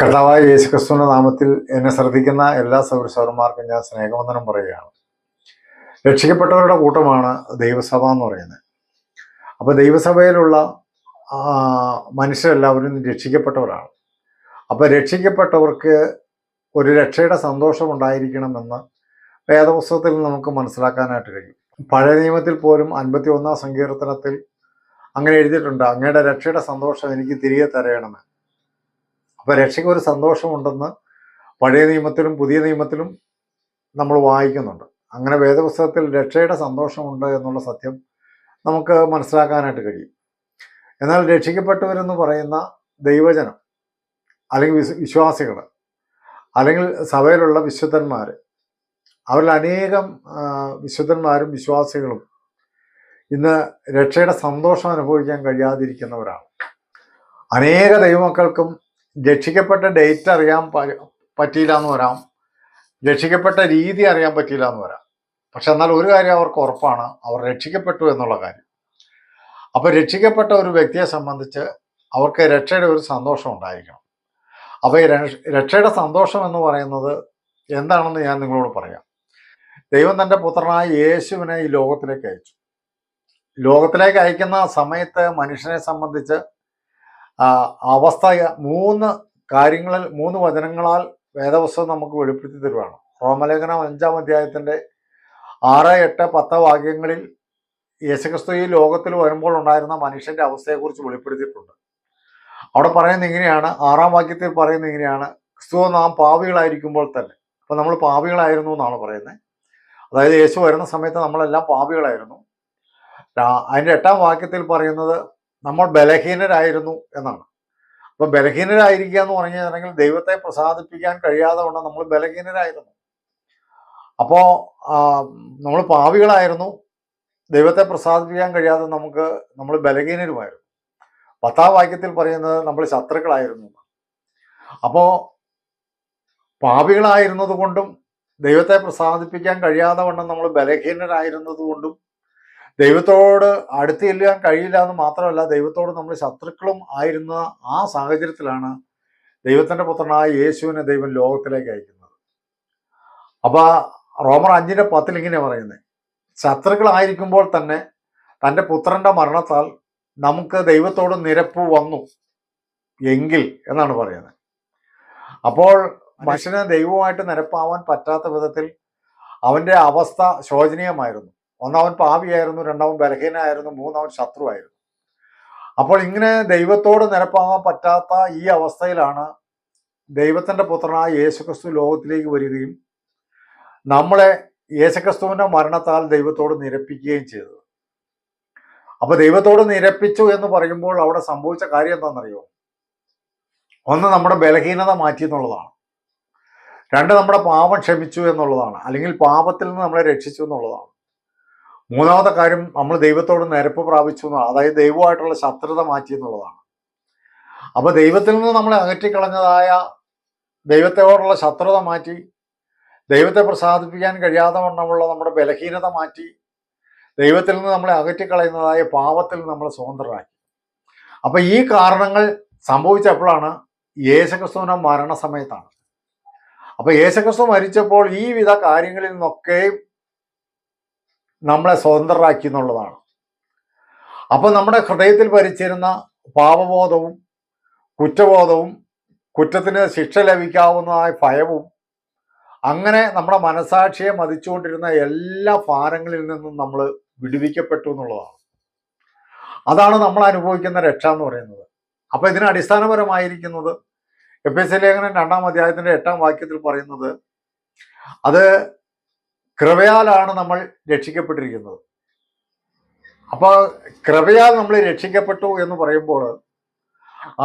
കർത്താവായ യേശുക്രിസ്തുവിന്റെ നാമത്തിൽ എന്നെ ശ്രദ്ധിക്കുന്ന എല്ലാ സൗരസൗരന്മാർക്കും ഞാൻ സ്നേഹവന്ദനം പറയുകയാണ്. രക്ഷിക്കപ്പെട്ടവരുടെ കൂട്ടമാണ് ദൈവസഭ എന്ന് പറയുന്നത്. അപ്പോൾ ദൈവസഭയിലുള്ള മനുഷ്യരെല്ലാവരും രക്ഷിക്കപ്പെട്ടവരാണ്. അപ്പോൾ രക്ഷിക്കപ്പെട്ടവർക്ക് ഒരു രക്ഷയുടെ സന്തോഷം ഉണ്ടായിരിക്കണമെന്ന് വേദപുസ്തകത്തിൽ നമുക്ക് മനസ്സിലാക്കാനായിട്ട് കഴിയും. പഴയ നിയമത്തിൽ പോലും 51-ാം സങ്കീർത്തനത്തിൽ അങ്ങനെ എഴുതിയിട്ടുണ്ട്, അങ്ങയുടെ രക്ഷയുടെ സന്തോഷം എനിക്ക് തിരികെ തരയണമെന്ന്. അപ്പോൾ രക്ഷയ്ക്ക് ഒരു സന്തോഷമുണ്ടെന്ന് പഴയ നിയമത്തിലും പുതിയ നിയമത്തിലും നമ്മൾ വായിക്കുന്നുണ്ട്. അങ്ങനെ വേദപുസ്തകത്തിൽ രക്ഷയുടെ സന്തോഷമുണ്ട് എന്നുള്ള സത്യം നമുക്ക് മനസ്സിലാക്കാനായിട്ട് കഴിയും. എന്നാൽ രക്ഷിക്കപ്പെട്ടവരെന്ന് പറയുന്ന ദൈവജനം അല്ലെങ്കിൽ വിശ്വാസികൾ അല്ലെങ്കിൽ സഭയിലുള്ള വിശുദ്ധന്മാർ, അവരിൽ അനേകം വിശുദ്ധന്മാരും വിശ്വാസികളും ഇന്ന് രക്ഷയുടെ സന്തോഷം അനുഭവിക്കാൻ കഴിയാതിരിക്കുന്നവരാണ്. അനേക ദൈവമക്കൾക്കും രക്ഷിക്കപ്പെട്ട ഡേറ്റ് അറിയാൻ പറ്റിയില്ല എന്ന് വരാം, രക്ഷിക്കപ്പെട്ട രീതി അറിയാൻ പറ്റിയില്ല എന്ന് വരാം. പക്ഷെ എന്നാൽ ഒരു കാര്യം അവർക്ക് ഉറപ്പാണ്, അവർ രക്ഷിക്കപ്പെട്ടു എന്നുള്ള കാര്യം. അപ്പോൾ രക്ഷിക്കപ്പെട്ട ഒരു വ്യക്തിയെ സംബന്ധിച്ച് അവർക്ക് രക്ഷയുടെ ഒരു സന്തോഷം ഉണ്ടായിരിക്കണം. അപ്പോൾ ഈ രക്ഷയുടെ സന്തോഷം എന്ന് പറയുന്നത് എന്താണെന്ന് ഞാൻ നിങ്ങളോട് പറയാം. ദൈവം തൻ്റെ പുത്രനായ യേശുവിനെ ഈ ലോകത്തിലേക്ക് അയച്ചു. ലോകത്തിലേക്ക് അയക്കുന്ന സമയത്ത് മനുഷ്യനെ സംബന്ധിച്ച് അവസ്ഥ 3 വചനങ്ങളാൽ വേദപുസ്തകം നമുക്ക് വെളിപ്പെടുത്തി തരുവാണ്. റോമലേഖനം 5-ാം അധ്യായത്തിൻ്റെ 6, 8, 10 വാക്യങ്ങളിൽ യേശുക്രിസ്തു ഈ ലോകത്തിൽ വരുമ്പോൾ ഉണ്ടായിരുന്ന മനുഷ്യന്റെ അവസ്ഥയെക്കുറിച്ച് വെളിപ്പെടുത്തിയിട്ടുണ്ട്. അവിടെ പറയുന്നത് ഇങ്ങനെയാണ്, 6-ാം വാക്യത്തിൽ പറയുന്നത് ഇങ്ങനെയാണ്, ക്രിസ്തു നാം പാപികളായിരിക്കുമ്പോൾ തന്നെ. അപ്പോൾ നമ്മൾ പാപികളായിരുന്നു എന്നാണ് പറയുന്നത്. അതായത് യേശു വരുന്ന സമയത്ത് നമ്മളെല്ലാം പാപികളായിരുന്നു. അതിൻ്റെ 8-ാം വാക്യത്തിൽ പറയുന്നത് നമ്മൾ ബലഹീനരായിരുന്നു എന്നാണ്. അപ്പോൾ ബലഹീനരായിരിക്കുക എന്ന് പറഞ്ഞു കഴിഞ്ഞിട്ടുണ്ടെങ്കിൽ ദൈവത്തെ പ്രസാദിപ്പിക്കാൻ കഴിയാതെ കൊണ്ട് നമ്മൾ ബലഹീനരായിരുന്നു. അപ്പോൾ നമ്മൾ പാപികളായിരുന്നു, ദൈവത്തെ പ്രസാദിപ്പിക്കാൻ കഴിയാതെ നമ്മൾ ബലഹീനരുമായിരുന്നു. 10-ാം വാക്യത്തിൽ പറയുന്നത് നമ്മൾ ശത്രുക്കളായിരുന്നു. അപ്പോൾ പാപികളായിരുന്നത് കൊണ്ടും ദൈവത്തെ പ്രസാദിപ്പിക്കാൻ കഴിയാതെ വണ്ണം നമ്മൾ ബലഹീനരായിരുന്നത് കൊണ്ടും ദൈവത്തോട് അടുത്ത് ചെല്ലാൻ കഴിയില്ല എന്ന് മാത്രമല്ല, ദൈവത്തോട് നമ്മൾ ശത്രുക്കളും ആയിരുന്ന ആ സാഹചര്യത്തിലാണ് ദൈവത്തിൻ്റെ പുത്രനായ യേശുവിനെ ദൈവം ലോകത്തിലേക്ക് അയക്കുന്നത്. അപ്പോൾ റോമർ 5-10 ഇങ്ങനെ പറയുന്നത്, ശത്രുക്കളായിരിക്കുമ്പോൾ തന്നെ തൻ്റെ പുത്രൻ്റെ മരണത്താൽ നമുക്ക് ദൈവത്തോട് നിരപ്പ് വന്നു എങ്കിൽ എന്നാണ് പറയുന്നത്. അപ്പോൾ മനുഷ്യന് ദൈവവുമായിട്ട് നിരപ്പാവാൻ പറ്റാത്ത വിധത്തിൽ അവൻ്റെ അവസ്ഥ ശോചനീയമായിരുന്നു. 1 അവൻ പാപിയായിരുന്നു, 2 അവൻ ബലഹീനായിരുന്നു, 3 അവൻ ശത്രുവായിരുന്നു. അപ്പോൾ ഇങ്ങനെ ദൈവത്തോട് നിരപ്പാകാൻ പറ്റാത്ത ഈ അവസ്ഥയിലാണ് ദൈവത്തിൻ്റെ പുത്രനായ യേശുക്രിസ്തു ലോകത്തിലേക്ക് വരികയും നമ്മളെ യേശുക്രിസ്തുവിൻ്റെ മരണത്താൽ ദൈവത്തോട് നിരപ്പിക്കുകയും ചെയ്തത്. അപ്പോൾ ദൈവത്തോട് നിരപ്പിച്ചു എന്ന് പറയുമ്പോൾ അവിടെ സംഭവിച്ച കാര്യം എന്താണെന്നറിയോ? 1 നമ്മുടെ ബലഹീനത മാറ്റി എന്നുള്ളതാണ്. 2 നമ്മുടെ പാപം ക്ഷമിച്ചു എന്നുള്ളതാണ്, അല്ലെങ്കിൽ പാപത്തിൽ നിന്ന് നമ്മളെ രക്ഷിച്ചു എന്നുള്ളതാണ്. 3-ാമത്തെ കാര്യം നമ്മൾ ദൈവത്തോട് നിരപ്പ് പ്രാപിച്ചു, അതായത് ദൈവമായിട്ടുള്ള ശത്രുത മാറ്റി എന്നുള്ളതാണ്. അപ്പോൾ ദൈവത്തിൽ നിന്ന് നമ്മളെ അകറ്റിക്കളഞ്ഞതായ ദൈവത്തോടുള്ള ശത്രുത മാറ്റി, ദൈവത്തെ പ്രസാദിപ്പിക്കാൻ കഴിയാതെ വണ്ണമുള്ള നമ്മുടെ ബലഹീനത മാറ്റി, ദൈവത്തിൽ നിന്ന് നമ്മളെ അകറ്റിക്കളയുന്നതായ പാപത്തിൽ നിന്ന് നമ്മളെ സ്വതന്ത്രരാക്കി. അപ്പോൾ ഈ കാരണങ്ങൾ സംഭവിച്ചപ്പോഴാണ് യേശുക്രിസ്തുവിന്റെ മരണസമയത്താണ്. അപ്പോൾ യേശുക്രിസ്തു മരിച്ചപ്പോൾ ഈ വിധ കാര്യങ്ങളിൽ നിന്നൊക്കെ നമ്മളെ സ്വതന്ത്രരാക്കി എന്നുള്ളതാണ്. അപ്പോൾ നമ്മുടെ ഹൃദയത്തിൽ ഭരിച്ചിരുന്ന പാപബോധവും കുറ്റബോധവും കുറ്റത്തിന് ശിക്ഷ ലഭിക്കാവുന്നതായ ഭയവും അങ്ങനെ നമ്മുടെ മനസാക്ഷിയെ മതിച്ചുകൊണ്ടിരുന്ന എല്ലാ ഭാരങ്ങളിൽ നിന്നും നമ്മൾ വിടുവിക്കപ്പെട്ടു എന്നുള്ളതാണ്. അതാണ് നമ്മൾ അനുഭവിക്കുന്ന രക്ഷ എന്ന് പറയുന്നത്. അപ്പോൾ ഇതിന് അടിസ്ഥാനപരമായിരിക്കുന്നത് എഫേസ്യ ലേഖനം 2-ാം അധ്യായത്തിൻ്റെ 8-ാം വാക്യത്തിൽ പറയുന്നത്, അത് കൃപയാലാണ് നമ്മൾ രക്ഷിക്കപ്പെട്ടിരിക്കുന്നത്. അപ്പോൾ കൃപയാൽ നമ്മൾ രക്ഷിക്കപ്പെട്ടു എന്ന് പറയുമ്പോൾ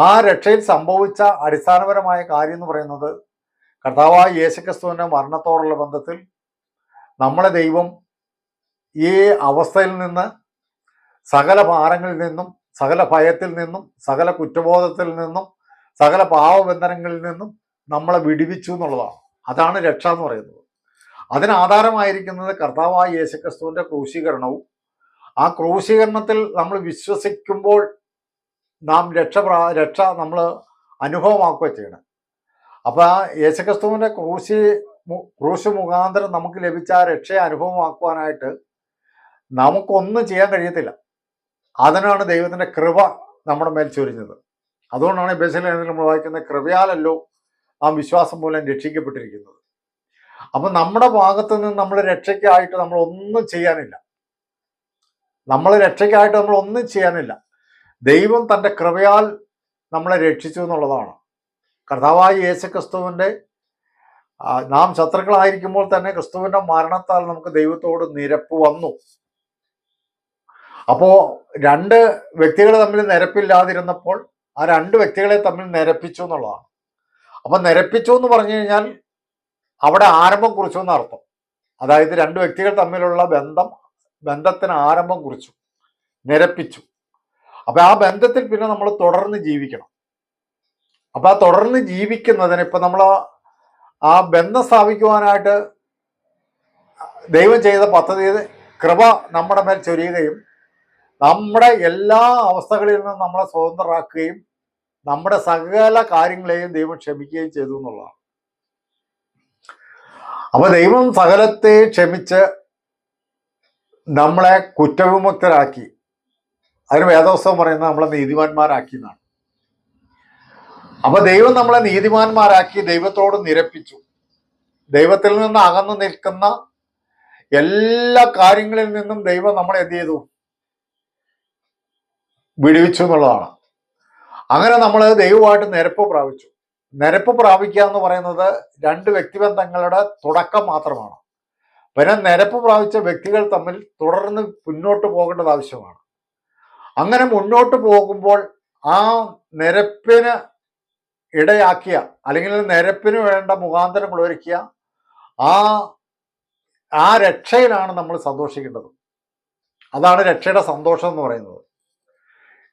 ആ രക്ഷയിൽ സംഭവിച്ച അടിസ്ഥാനപരമായ കാര്യം എന്ന് പറയുന്നത്, കർത്താവായ യേശുക്രിസ്തുവിൻ്റെ മരണത്തോടുള്ള ബന്ധത്തിൽ നമ്മളെ ദൈവം ഈ അവസ്ഥയിൽ നിന്ന്, സകല ഭാരങ്ങളിൽ നിന്നും, സകല ഭയത്തിൽ നിന്നും, സകല കുറ്റബോധത്തിൽ നിന്നും, സകല പാവബന്ധനങ്ങളിൽ നിന്നും നമ്മളെ വിടുവിച്ചു എന്നുള്ളതാണ്. അതാണ് രക്ഷ എന്ന് പറയുന്നത്. അതിനാധാരമായിരിക്കുന്നത് കർത്താവായ യേശുക്രിസ്തുവിൻ്റെ ക്രൂശീകരണവും ആ ക്രൂശീകരണത്തിൽ നമ്മൾ വിശ്വസിക്കുമ്പോൾ നാം രക്ഷ നമ്മൾ അനുഭവമാക്കുക ചെയ്യണം. അപ്പൊ ആ യേശുക്രിസ്തുവിന്റെ ക്രൂശ് മുഖാന്തരം നമുക്ക് ലഭിച്ച ആ രക്ഷയെ അനുഭവമാക്കുവാനായിട്ട് നമുക്കൊന്നും ചെയ്യാൻ കഴിയത്തില്ല. അതിനാണ് ദൈവത്തിന്റെ കൃപ നമ്മുടെ മേൽ ചൊരിഞ്ഞത്. അതുകൊണ്ടാണ് എഫേസ്യർ നമ്മൾ വായിക്കുന്നത്, കൃപയാലല്ലോ ആ വിശ്വാസം മൂലം രക്ഷിക്കപ്പെട്ടിരിക്കുന്നത്. അപ്പൊ നമ്മുടെ ഭാഗത്ത് നിന്ന് നമ്മൾ രക്ഷയ്ക്കായിട്ട് നമ്മൾ ഒന്നും ചെയ്യാനില്ല. ദൈവം തൻ്റെ കൃപയാൽ നമ്മളെ രക്ഷിച്ചു എന്നുള്ളതാണ്. കർത്താവായ യേശുക്രിസ്തുവിന്റെ നാം ശത്രുക്കളായിരിക്കുമ്പോൾ തന്നെ ക്രിസ്തുവിന്റെ മരണത്താൽ നമുക്ക് ദൈവത്തോട് നിരപ്പ് വന്നു. അപ്പോ രണ്ട് വ്യക്തികൾ തമ്മിൽ നിരപ്പില്ലാതിരുന്നപ്പോൾ ആ രണ്ട് വ്യക്തികളെ തമ്മിൽ നിരപ്പിച്ചു എന്നുള്ളതാണ്. അപ്പൊ നിരപ്പിച്ചു എന്ന് പറഞ്ഞു കഴിഞ്ഞാൽ അവിടെ ആരംഭം കുറിച്ചു എന്നർത്ഥം. അതായത് രണ്ട് വ്യക്തികൾ തമ്മിലുള്ള ബന്ധത്തിന് ആരംഭം കുറിച്ചു, നിരപ്പിച്ചു. അപ്പൊ ആ ബന്ധത്തിൽ പിന്നെ നമ്മൾ തുടർന്ന് ജീവിക്കണം. അപ്പൊ ആ തുടർന്ന് ജീവിക്കുന്നതിന് ഇപ്പൊ നമ്മൾ ആ ബന്ധം സ്ഥാപിക്കുവാനായിട്ട് ദൈവം ചെയ്ത പദ്ധതി, കൃപ നമ്മുടെ മേൽ ചൊരിയുകയും നമ്മുടെ എല്ലാ അവസ്ഥകളിൽ നിന്നും നമ്മളെ സ്വതന്ത്രരാക്കുകയും നമ്മുടെ സകല കാര്യങ്ങളെയും ദൈവം ക്ഷമിക്കുകയും ചെയ്തു എന്നുള്ളതാണ്. അപ്പൊ ദൈവം സകലത്തെ ക്ഷമിച്ച് നമ്മളെ കുറ്റവിമുക്തരാക്കി. അതിന് വേദപുസ്തകം പറയുന്നത് നമ്മളെ നീതിമാന്മാരാക്കി എന്നാണ്. അപ്പൊ ദൈവം നമ്മളെ നീതിമാന്മാരാക്കി, ദൈവത്തോട് നിരപ്പിച്ചു. ദൈവത്തിൽ നിന്ന് അകന്നു നിൽക്കുന്ന എല്ലാ കാര്യങ്ങളിൽ നിന്നും ദൈവം നമ്മളെ എന്ത് ചെയ്തു? വിടുവിച്ചു എന്നുള്ളതാണ്. അങ്ങനെ നമ്മൾ ദൈവമായിട്ട് നിരപ്പ് പ്രാപിച്ചു. നിരപ്പ് പ്രാപിക്കുക എന്ന് പറയുന്നത് രണ്ട് വ്യക്തിബന്ധങ്ങളുടെ തുടക്കം മാത്രമാണ്. പിന്നെ നിരപ്പ് പ്രാപിച്ച വ്യക്തികൾ തമ്മിൽ തുടർന്ന് മുന്നോട്ട് പോകേണ്ടത് ആവശ്യമാണ്. അങ്ങനെ മുന്നോട്ട് പോകുമ്പോൾ ആ നിരപ്പിന് ഇടയാക്കിയ, അല്ലെങ്കിൽ നിരപ്പിന് വേണ്ട മുഖാന്തരങ്ങൾ ഒരുക്കിയ ആ രക്ഷയിലാണ് നമ്മൾ സന്തോഷിക്കേണ്ടത്. അതാണ് രക്ഷയുടെ സന്തോഷം എന്ന് പറയുന്നത്.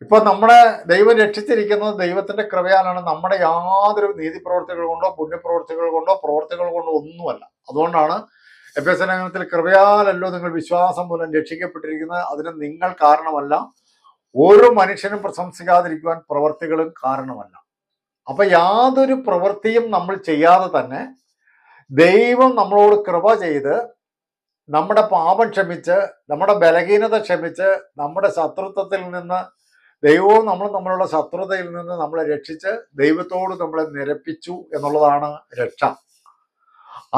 ഇപ്പൊ നമ്മുടെ ദൈവം രക്ഷിച്ചിരിക്കുന്നത് ദൈവത്തിന്റെ കൃപയാലാണ്. നമ്മുടെ യാതൊരു നീതിപ്രവർത്തികൾ കൊണ്ടോ പുണ്യപ്രവർത്തികൾ കൊണ്ടോ പ്രവർത്തികൾ കൊണ്ടോ ഒന്നുമല്ല. അതുകൊണ്ടാണ് എഫേസ്യ ലേഖനത്തിൽ കൃപയാലല്ലോ നിങ്ങൾ വിശ്വാസം മൂലം രക്ഷിക്കപ്പെട്ടിരിക്കുന്നത്, അതിന് നിങ്ങൾ കാരണമല്ല, ഓരോ മനുഷ്യനും പ്രശംസിക്കാതിരിക്കുവാൻ പ്രവർത്തികളും കാരണമല്ല. അപ്പൊ യാതൊരു പ്രവൃത്തിയും നമ്മൾ ചെയ്യാതെ തന്നെ ദൈവം നമ്മളോട് കൃപ ചെയ്ത് നമ്മുടെ പാപം ക്ഷമിച്ച്, നമ്മുടെ ബലഹീനത ക്ഷമിച്ച്, നമ്മുടെ ശത്രുത്വത്തിൽ നിന്ന്, ദൈവവും നമ്മളും തമ്മിലുള്ള ശത്രുതയിൽ നിന്ന് നമ്മളെ രക്ഷിച്ച് ദൈവത്തോട് നമ്മളെ നിരപ്പിച്ചു എന്നുള്ളതാണ് രക്ഷ.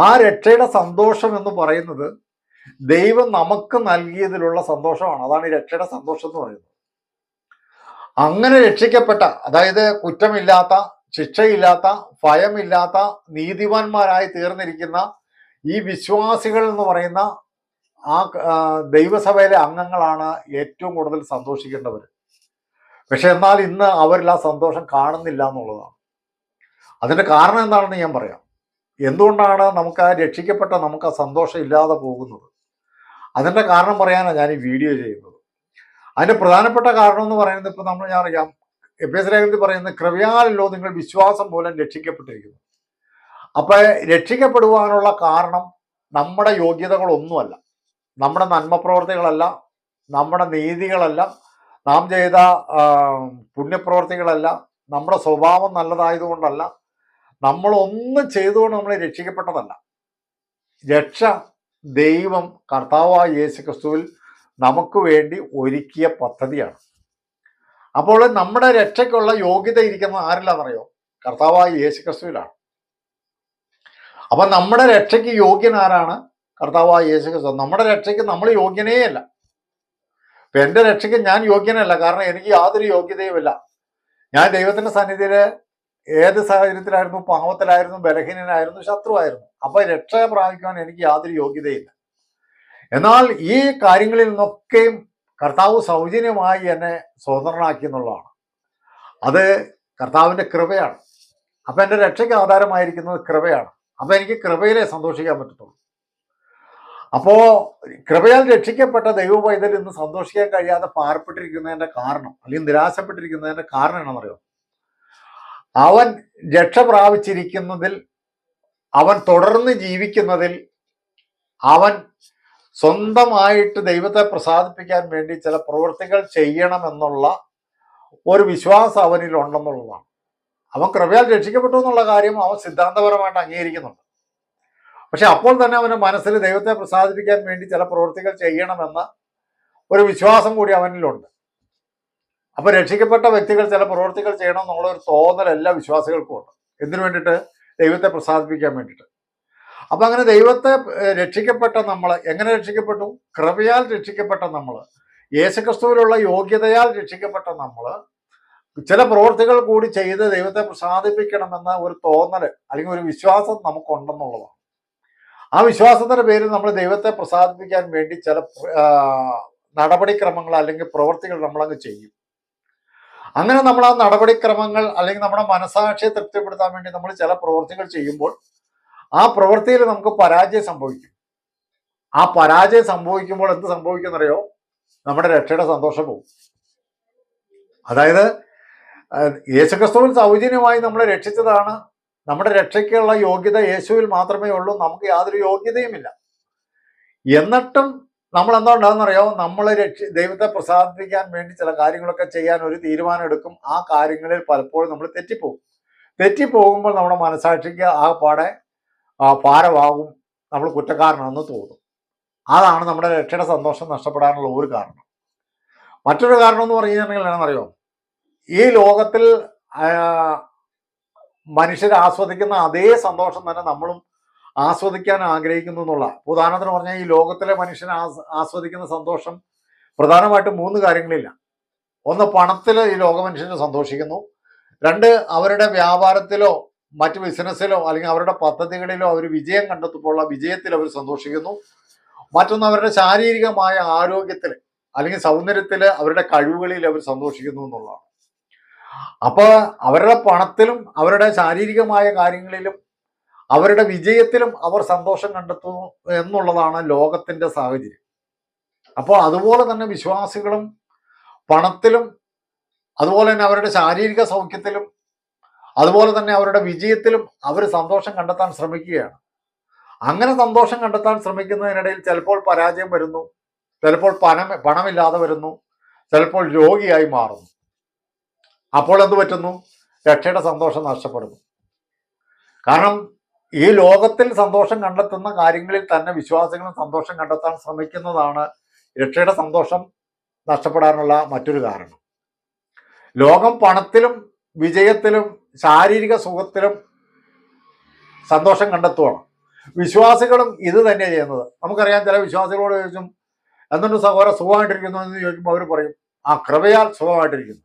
ആ രക്ഷയുടെ സന്തോഷം എന്ന് പറയുന്നത് ദൈവം നമുക്ക് നൽകിയതിലുള്ള സന്തോഷമാണ്. അതാണ് ഈ രക്ഷയുടെ സന്തോഷം എന്ന് പറയുന്നത്. അങ്ങനെ രക്ഷിക്കപ്പെട്ട, അതായത് കുറ്റമില്ലാത്ത, ശിക്ഷയില്ലാത്ത, ഭയമില്ലാത്ത നീതിമാന്മാരായി തീർന്നിരിക്കുന്ന ഈ വിശ്വാസികൾ എന്ന് പറയുന്ന ആ ദൈവസഭയിലെ അംഗങ്ങളാണ് ഏറ്റവും കൂടുതൽ സന്തോഷിക്കേണ്ടവർ. പക്ഷെ എന്നാൽ ഇന്ന് അവരിൽ ആ സന്തോഷം കാണുന്നില്ല എന്നുള്ളതാണ്. അതിന്റെ കാരണം എന്താണെന്ന് ഞാൻ പറയാം. എന്തുകൊണ്ടാണ് നമുക്ക് ആ രക്ഷിക്കപ്പെട്ട നമുക്ക് ആ സന്തോഷം ഇല്ലാതെ പോകുന്നത്? അതിന്റെ കാരണം പറയാനാണ് ഞാൻ ഈ വീഡിയോ ചെയ്യുന്നത്. അതിന്റെ പ്രധാനപ്പെട്ട കാരണം എന്ന് പറയുന്നത്, ഇപ്പൊ ഞാൻ അറിയാം, എഫേസ്യ ലേഖനത്തിൽ പറയുന്നത് കൃപയാലല്ലോ നിങ്ങൾ വിശ്വാസം മൂലം രക്ഷിക്കപ്പെട്ടിരിക്കുന്നു. അപ്പൊ രക്ഷിക്കപ്പെടുവാനുള്ള കാരണം നമ്മുടെ യോഗ്യതകളൊന്നുമല്ല, നമ്മുടെ നന്മ പ്രവർത്തികളല്ല, നമ്മുടെ നീതികളല്ല, നാം ചെയ്ത പുണ്യപ്രവർത്തികളല്ല, നമ്മുടെ സ്വഭാവം നല്ലതായതുകൊണ്ടല്ല, നമ്മളൊന്നും ചെയ്തുകൊണ്ട് നമ്മളെ രക്ഷിക്കപ്പെട്ടതല്ല. രക്ഷ ദൈവം കർത്താവായ യേശുക്രിസ്തുവിൽ നമുക്ക് വേണ്ടി ഒരുക്കിയ പദ്ധതിയാണ്. അപ്പോൾ നമ്മുടെ രക്ഷയ്ക്കുള്ള യോഗ്യത ഇരിക്കുന്നത് ആരില്ലാന്നറിയോ? കർത്താവായ യേശുക്രിസ്തുവിലാണ്. അപ്പൊ നമ്മുടെ രക്ഷയ്ക്ക് യോഗ്യൻ ആരാണ്? കർത്താവായ യേശുക്രിസ്തു. നമ്മുടെ രക്ഷയ്ക്ക് നമ്മൾ യോഗ്യനേ അല്ല. ഇപ്പൊ എന്റെ രക്ഷയ്ക്ക് ഞാൻ യോഗ്യനല്ല, കാരണം എനിക്ക് യാതൊരു യോഗ്യതയുമില്ല. ഞാൻ ദൈവത്തിന്റെ സന്നിധിയില് ഏത് സാഹചര്യത്തിലായിരുന്നു? പാവത്തിലായിരുന്നു, ബലഹീനനായിരുന്നു, ശത്രുവായിരുന്നു. അപ്പൊ രക്ഷ പ്രാപിക്കുവാൻ എനിക്ക് യാതൊരു യോഗ്യതയില്ല. എന്നാൽ ഈ കാര്യങ്ങളിൽ നിന്നൊക്കെയും കർത്താവ് സൗജന്യമായി എന്നെ സ്വതന്ത്രനാക്കി എന്നുള്ളതാണ്. അത് കർത്താവിന്റെ കൃപയാണ്. അപ്പൊ എന്റെ രക്ഷയ്ക്ക് ആധാരമായിരിക്കുന്നത് കൃപയാണ്. അപ്പൊ എനിക്ക് കൃപയിലെ സന്തോഷിക്കാൻ പറ്റത്തുള്ളൂ. അപ്പോ കൃപയാൽ രക്ഷിക്കപ്പെട്ട ദൈവ പൈതൽ ഇന്ന് സന്തോഷിക്കാൻ കഴിയാതെ പാർപ്പെട്ടിരിക്കുന്നതിന്റെ കാരണം, അല്ലെങ്കിൽ നിരാശപ്പെട്ടിരിക്കുന്നതിന്റെ കാരണം എന്താണെന്നറിയോ? അവൻ രക്ഷ പ്രാപിച്ചിരിക്കുന്നതിൽ, അവൻ തുടർന്ന് ജീവിക്കുന്നതിൽ, അവൻ സ്വന്തമായിട്ട് ദൈവത്തെ പ്രസാദിപ്പിക്കാൻ വേണ്ടി ചില പ്രവൃത്തികൾ ചെയ്യണമെന്നുള്ള ഒരു വിശ്വാസം അവനിൽ ഉണ്ടെന്നുള്ളതാണ്. അവൻ കൃപയാൽ രക്ഷിക്കപ്പെട്ടു എന്നുള്ള കാര്യം അവൻ സിദ്ധാന്തപരമായിട്ട് അംഗീകരിക്കുന്നുണ്ട്. പക്ഷെ അപ്പോൾ തന്നെ അവൻ്റെ മനസ്സിൽ ദൈവത്തെ പ്രസാദിപ്പിക്കാൻ വേണ്ടി ചില പ്രവൃത്തികൾ ചെയ്യണമെന്ന ഒരു വിശ്വാസം കൂടി അവനിലുണ്ട്. അപ്പൊ രക്ഷിക്കപ്പെട്ട വ്യക്തികൾ ചില പ്രവൃത്തികൾ ചെയ്യണം എന്നുള്ള ഒരു തോന്നൽ എല്ലാ വിശ്വാസികൾക്കും ഉണ്ട്. എന്തിനു വേണ്ടിയിട്ട്? ദൈവത്തെ പ്രസാദിപ്പിക്കാൻ വേണ്ടിയിട്ട്. അപ്പൊ അങ്ങനെ ദൈവത്തെ രക്ഷിക്കപ്പെട്ട നമ്മൾ എങ്ങനെ രക്ഷിക്കപ്പെട്ടു? കൃപയാൽ രക്ഷിക്കപ്പെട്ട നമ്മൾ, യേശുക്രിസ്തുവിലുള്ള യോഗ്യതയാൽ രക്ഷിക്കപ്പെട്ട നമ്മൾ ചില പ്രവൃത്തികൾ കൂടി ചെയ്ത് ദൈവത്തെ പ്രസാദിപ്പിക്കണമെന്ന ഒരു തോന്നൽ അല്ലെങ്കിൽ ഒരു വിശ്വാസം നമുക്കുണ്ടെന്നുള്ളതാണ്. ആ വിശ്വാസത്തിന്റെ പേരിൽ നമ്മൾ ദൈവത്തെ പ്രസാദിപ്പിക്കാൻ വേണ്ടി ചില നടപടിക്രമങ്ങൾ അല്ലെങ്കിൽ പ്രവൃത്തികൾ നമ്മളങ്ങ് ചെയ്യും. അങ്ങനെ നമ്മൾ ആ നടപടിക്രമങ്ങൾ അല്ലെങ്കിൽ നമ്മുടെ മനസാക്ഷിയെ തൃപ്തിപ്പെടുത്താൻ വേണ്ടി നമ്മൾ ചില പ്രവൃത്തികൾ ചെയ്യുമ്പോൾ ആ പ്രവൃത്തിയിൽ നമുക്ക് പരാജയം സംഭവിക്കും. ആ പരാജയം സംഭവിക്കുമ്പോൾ എന്ത് സംഭവിക്കുന്നറിയോ? നമ്മുടെ രക്ഷയുടെ സന്തോഷം പോകും. അതായത് യേശുക്രിസ്തുവിൽ സൗജന്യമായി നമ്മളെ രക്ഷിച്ചതാണ്. നമ്മുടെ രക്ഷയ്ക്കുള്ള യോഗ്യത യേശുവിൽ മാത്രമേ ഉള്ളൂ. നമുക്ക് യാതൊരു യോഗ്യതയുമില്ല. എന്നിട്ടും നമ്മൾ എന്തുകൊണ്ടാണെന്നറിയോ? നമ്മൾ ദൈവത്തെ പ്രസാദിപ്പിക്കാൻ വേണ്ടി ചില കാര്യങ്ങളൊക്കെ ചെയ്യാൻ ഒരു തീരുമാനം എടുക്കും. ആ കാര്യങ്ങളിൽ പലപ്പോഴും നമ്മൾ തെറ്റിപ്പോകുമ്പോൾ നമ്മുടെ മനസാക്ഷിക്ക് ആ പാടെ ഭാരമാകും, നമ്മൾ കുറ്റക്കാരനാണെന്ന് തോന്നും. അതാണ് നമ്മുടെ രക്ഷയുടെ സന്തോഷം നഷ്ടപ്പെടാനുള്ള ഒരു കാരണം. മറ്റൊരു കാരണം എന്ന് പറഞ്ഞിട്ടുണ്ടെങ്കിൽ എന്നാണെന്നറിയോ? ഈ ലോകത്തിൽ മനുഷ്യർ ആസ്വദിക്കുന്ന അതേ സന്തോഷം തന്നെ നമ്മളും ആസ്വദിക്കാൻ ആഗ്രഹിക്കുന്നു എന്നുള്ള. ഉദാഹരണത്തിന് പറഞ്ഞാൽ ഈ ലോകത്തിലെ മനുഷ്യൻ ആസ്വദിക്കുന്ന സന്തോഷം പ്രധാനമായിട്ടും 3 കാര്യങ്ങളില്ല. ഒന്ന്, പണത്തിൽ ഈ ലോക മനുഷ്യന് സന്തോഷിക്കുന്നു. 2, അവരുടെ വ്യാപാരത്തിലോ മറ്റ് ബിസിനസ്സിലോ അല്ലെങ്കിൽ അവരുടെ പദ്ധതികളിലോ അവർ വിജയം കണ്ടെത്തുമ്പോഴുള്ള വിജയത്തിൽ അവർ സന്തോഷിക്കുന്നു. മറ്റൊന്ന്, അവരുടെ ശാരീരികമായ ആരോഗ്യത്തിൽ അല്ലെങ്കിൽ സൗന്ദര്യത്തിൽ അവരുടെ കഴിവുകളിൽ അവർ സന്തോഷിക്കുന്നു എന്നുള്ളതാണ്. അപ്പോൾ അവരുടെ പണത്തിലും അവരുടെ ശാരീരികമായ കാര്യങ്ങളിലും അവരുടെ വിജയത്തിലും അവർ സന്തോഷം കണ്ടെത്തുന്നു എന്നുള്ളതാണ് ലോകത്തിന്റെ സാഹചര്യം. അപ്പോൾ അതുപോലെ തന്നെ വിശ്വാസികളും പണത്തിലും അതുപോലെ തന്നെ അവരുടെ ശാരീരിക സൗഖ്യത്തിലും അതുപോലെ തന്നെ അവരുടെ വിജയത്തിലും അവർ സന്തോഷം കണ്ടെത്താൻ ശ്രമിക്കുകയാണ്. അങ്ങനെ സന്തോഷം കണ്ടെത്താൻ ശ്രമിക്കുന്നതിനിടയിൽ ചിലപ്പോൾ പരാജയം വരുന്നു, ചിലപ്പോൾ പണമില്ലാതെ വരുന്നു, ചിലപ്പോൾ രോഗിയായി മാറുന്നു. അപ്പോൾ എന്ത് പറ്റുന്നു? രക്ഷയുടെ സന്തോഷം നഷ്ടപ്പെടുന്നു. കാരണം ഈ ലോകത്തിൽ സന്തോഷം കണ്ടെത്തുന്ന കാര്യങ്ങളിൽ തന്നെ വിശ്വാസികളും സന്തോഷം കണ്ടെത്താൻ ശ്രമിക്കുന്നതാണ് രക്ഷയുടെ സന്തോഷം നഷ്ടപ്പെടാനുള്ള മറ്റൊരു കാരണം. ലോകം പണത്തിലും വിജയത്തിലും ശാരീരിക സുഖത്തിലും സന്തോഷം കണ്ടെത്തുകയാണ്. വിശ്വാസികളും ഇത് തന്നെ ചെയ്യുന്നത്. നമുക്കറിയാം, ചില വിശ്വാസികളോട് ചോദിച്ചും എന്തുകൊണ്ട് സഹോദരൻ സുഖമായിട്ടിരിക്കുന്നു എന്ന് ചോദിക്കുമ്പോൾ അവർ പറയും, ആ കൃപയാൽ സുഖമായിട്ടിരിക്കുന്നു.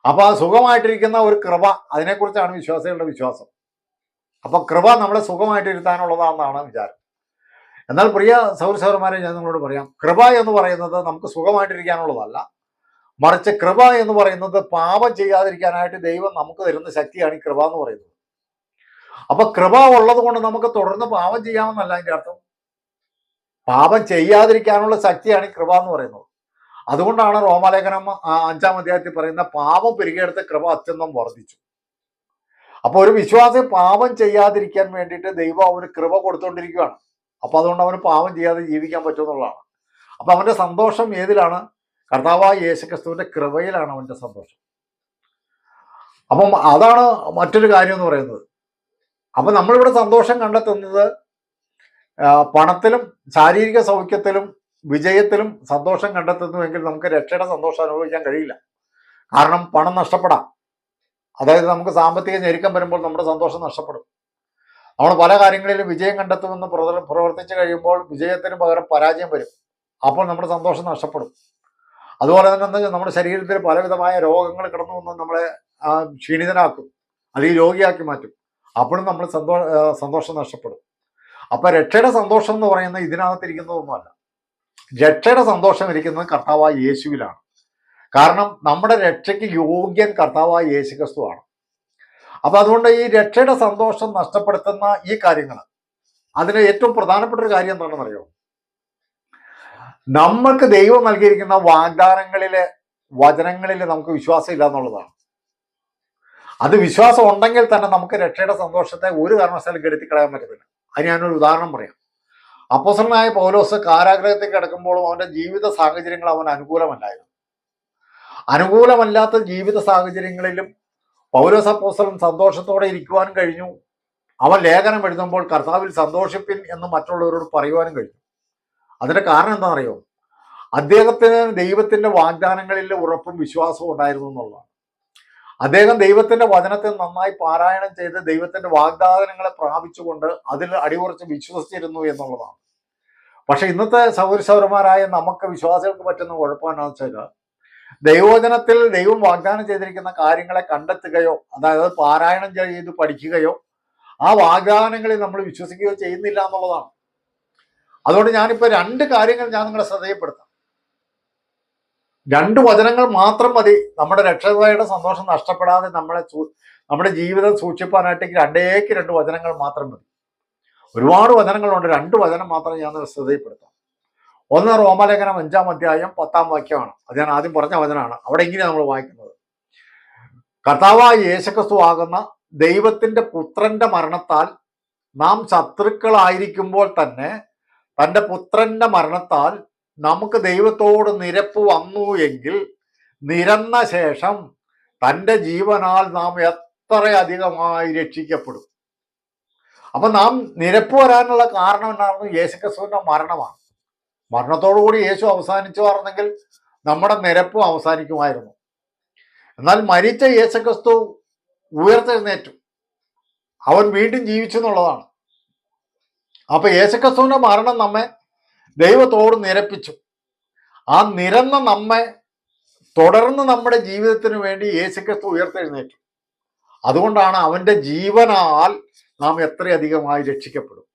അപ്പൊ ആ സുഖമായിട്ടിരിക്കുന്ന ഒരു കൃപ, അതിനെക്കുറിച്ചാണ് വിശ്വാസികളുടെ വിശ്വാസം. അപ്പൊ കൃപ നമ്മളെ സുഖമായിട്ടിരുത്താനുള്ളതാണെന്നാണ് വിചാരം. എന്നാൽ പ്രിയ സൗരസൗരന്മാരെ, ഞാൻ നിങ്ങളോട് പറയാം, കൃപ എന്ന് പറയുന്നത് നമുക്ക് സുഖമായിട്ടിരിക്കാനുള്ളതല്ല. മറിച്ച് കൃപ എന്ന് പറയുന്നത് പാപം ചെയ്യാതിരിക്കാനായിട്ട് ദൈവം നമുക്ക് തരുന്ന ശക്തിയാണ് ഈ കൃപ എന്ന് പറയുന്നത്. അപ്പൊ കൃപ ഉള്ളത് കൊണ്ട് നമുക്ക് തുടർന്ന് പാപം ചെയ്യാമെന്നല്ല അതിൻ്റെ അർത്ഥം. പാപം ചെയ്യാതിരിക്കാനുള്ള ശക്തിയാണ് ഈ കൃപ എന്ന് പറയുന്നത്. അതുകൊണ്ടാണ് റോമാലേഖനം 5-ാം അധ്യായത്തിൽ പറയുന്ന പാപം പെരുകിയെടുത്ത് കൃപ അത്യന്തം വർദ്ധിച്ചു. അപ്പൊ ഒരു വിശ്വാസി പാപം ചെയ്യാതിരിക്കാൻ വേണ്ടിയിട്ട് ദൈവം അവന് കൃപ കൊടുത്തുകൊണ്ടിരിക്കുകയാണ്. അപ്പൊ അതുകൊണ്ട് അവന് പാപം ചെയ്യാതെ ജീവിക്കാൻ പറ്റുമെന്നുള്ളതാണ്. അപ്പൊ അവന്റെ സന്തോഷം ഏതിലാണ്? കർത്താവായ യേശുക്രിസ്തുവിന്റെ കൃപയിലാണ് അവന്റെ സന്തോഷം. അപ്പം അതാണ് മറ്റൊരു കാര്യം എന്ന് പറയുന്നത്. അപ്പൊ നമ്മളിവിടെ സന്തോഷം കണ്ടെത്തുന്നത് പണത്തിലും ശാരീരിക സൗഖ്യത്തിലും വിജയത്തിലും സന്തോഷം കണ്ടെത്തുന്നുവെങ്കിൽ നമുക്ക് രക്ഷയുടെ സന്തോഷം അനുഭവിക്കാൻ കഴിയില്ല. കാരണം പണം നഷ്ടപ്പെടാം. അതായത് നമുക്ക് സാമ്പത്തിക ഞെരുക്കം വരുമ്പോൾ നമ്മുടെ സന്തോഷം നഷ്ടപ്പെടും. നമ്മൾ പല കാര്യങ്ങളിലും വിജയം കണ്ടെത്തുമെന്ന് പ്രവർത്തിച്ചു കഴിയുമ്പോൾ വിജയത്തിന് പകരം പരാജയം വരും. അപ്പോൾ നമ്മുടെ സന്തോഷം നഷ്ടപ്പെടും. അതുപോലെ തന്നെ നമ്മുടെ ശരീരത്തിൽ പലവിധമായ രോഗങ്ങൾ കിടന്നു വന്ന് നമ്മളെ ക്ഷീണിതനാക്കും അല്ലെങ്കിൽ രോഗിയാക്കി മാറ്റും. അപ്പോഴും നമ്മൾ സന്തോഷം നഷ്ടപ്പെടും. അപ്പൊ രക്ഷയുടെ സന്തോഷം എന്ന് പറയുന്നത് ഇതിനകത്തിരിക്കുന്നതൊന്നുമല്ല. രക്ഷയുടെ സന്തോഷം ഇരിക്കുന്നത് കർത്താവായ യേശുവിലാണ്. കാരണം നമ്മുടെ രക്ഷയ്ക്ക് യോഗ്യൻ കർത്താവായ യേശുക്രിസ്തുവാണ്. അപ്പൊ അതുകൊണ്ട് ഈ രക്ഷയുടെ സന്തോഷം നഷ്ടപ്പെടുത്തുന്ന ഈ കാര്യങ്ങൾ, അതിന് ഏറ്റവും പ്രധാനപ്പെട്ട ഒരു കാര്യം എന്താണെന്ന് അറിയോ? നമ്മൾക്ക് ദൈവം നൽകിയിരിക്കുന്ന വാഗ്ദാനങ്ങളിലെ വചനങ്ങളിൽ നമുക്ക് വിശ്വാസം ഇല്ല എന്നുള്ളതാണ്. അത് വിശ്വാസം ഉണ്ടെങ്കിൽ തന്നെ നമുക്ക് രക്ഷയുടെ സന്തോഷത്തെ ഒരു കാരണവശാലും കെടുത്തിക്കളയാൻ പറ്റത്തില്ല. അത് ഞാനൊരു ഉദാഹരണം പറയാം. അപ്പോസ്തലനായ പൗലോസ് കാരാഗ്രഹത്തിൽ കിടക്കുമ്പോഴും അവന്റെ ജീവിത സാഹചര്യങ്ങൾ അവന് അനുകൂലമല്ലായിരുന്നു. അനുകൂലമല്ലാത്ത ജീവിത സാഹചര്യങ്ങളിലും പൗലോസ് അപ്പോസ്തലൻ സന്തോഷത്തോടെ ഇരിക്കുവാനും കഴിഞ്ഞു. അവൻ ലേഖനം എഴുതുമ്പോൾ കർത്താവിൽ സന്തോഷിപ്പിൻ എന്ന് മറ്റുള്ളവരോട് പറയുവാനും കഴിഞ്ഞു. അതിന്റെ കാരണം എന്താണെന്നറിയോ? അദ്ദേഹത്തിന് ദൈവത്തിന്റെ വാഗ്ദാനങ്ങളിൽ ഉറപ്പും വിശ്വാസവും ഉണ്ടായിരുന്നു എന്നുള്ളതാണ്. അദ്ദേഹം ദൈവത്തിന്റെ വചനത്തെ നന്നായി പാരായണം ചെയ്ത് ദൈവത്തിന്റെ വാഗ്ദാനങ്ങളെ പ്രാപിച്ചുകൊണ്ട് അതിൽ അടിയുറച്ച് വിശ്വസിച്ചിരുന്നു എന്നുള്ളതാണ്. പക്ഷെ ഇന്നത്തെ സൗരസൗരന്മാരായ നമുക്ക് വിശ്വാസികൾക്ക് പറ്റുന്ന കുഴപ്പമെന്നാന്ന് വെച്ചാൽ, ദൈവവചനത്തിൽ ദൈവം വാഗ്ദാനം ചെയ്തിരിക്കുന്ന കാര്യങ്ങളെ കണ്ടെത്തുകയോ അതായത് പാരായണം ചെയ്ത് പഠിക്കുകയോ ആ വാഗ്ദാനങ്ങളിൽ നമ്മൾ വിശ്വസിക്കുകയോ ചെയ്യുന്നില്ല എന്നുള്ളതാണ്. അതുകൊണ്ട് ഞാനിപ്പോൾ 2 കാര്യങ്ങൾ ഞാൻ നിങ്ങളെ ശ്രദ്ധയപ്പെടുത്താം. 2 വചനങ്ങൾ മാത്രം മതി നമ്മുടെ രക്ഷകയുടെ സന്തോഷം നഷ്ടപ്പെടാതെ നമ്മുടെ ജീവിതം സൂക്ഷിപ്പാനായിട്ട് 2 വചനങ്ങൾ മാത്രം മതി. ഒരുപാട് വചനങ്ങളുണ്ട്, 2 വചനം മാത്രം ഞാൻ ശ്രദ്ധയപ്പെടുത്താം. ഒന്ന് റോമാലേഖനം 5-ാം അധ്യായം 10-ാം വാക്യമാണ്. അത് ഞാൻ ആദ്യം പറഞ്ഞ വചനമാണ്. അവിടെ ഇങ്ങനെ നമ്മൾ വായിക്കുന്നത്: കർത്താവായ യേശുക്രിസ്തു ആകുന്ന ദൈവത്തിന്റെ പുത്രന്റെ മരണത്താൽ നാം ശത്രുക്കളായിരിക്കുമ്പോൾ തന്നെ തന്റെ പുത്രന്റെ മരണത്താൽ നമുക്ക് ദൈവത്തോട് നിരപ്പ് വന്നു എങ്കിൽ നിരന്ന ശേഷം തൻ്റെ ജീവനാൽ നാം എത്ര അധികമായി രക്ഷിക്കപ്പെടും. അപ്പൊ നാം നിരപ്പ് വരാനുള്ള കാരണം എന്തായിരുന്നു? യേശുക്രിസ്തുവിന്റെ മരണമാണ്. മരണത്തോടുകൂടി യേശു അവസാനിച്ചുവായിരുന്നെങ്കിൽ നമ്മുടെ നിരപ്പും അവസാനിക്കുമായിരുന്നു. എന്നാൽ മരിച്ച യേശുക്രിസ്തു ഉയർത്തെഴുന്നേറ്റു, അവൻ വീണ്ടും ജീവിച്ചു എന്നുള്ളതാണ്. അപ്പൊ യേശുക്രിസ്തുവിന്റെ മരണം നമ്മെ ദൈവത്തോട് നിരപ്പിച്ചു. ആ നിരന്ന നമ്മെ തുടർന്ന് നമ്മുടെ ജീവിതത്തിന് വേണ്ടി യേശുക്രിസ്തു ഉയർത്തെഴുന്നേറ്റു. അതുകൊണ്ടാണ് അവന്റെ ജീവനാൽ നാം എത്രയധികമായി രക്ഷിക്കപ്പെടും.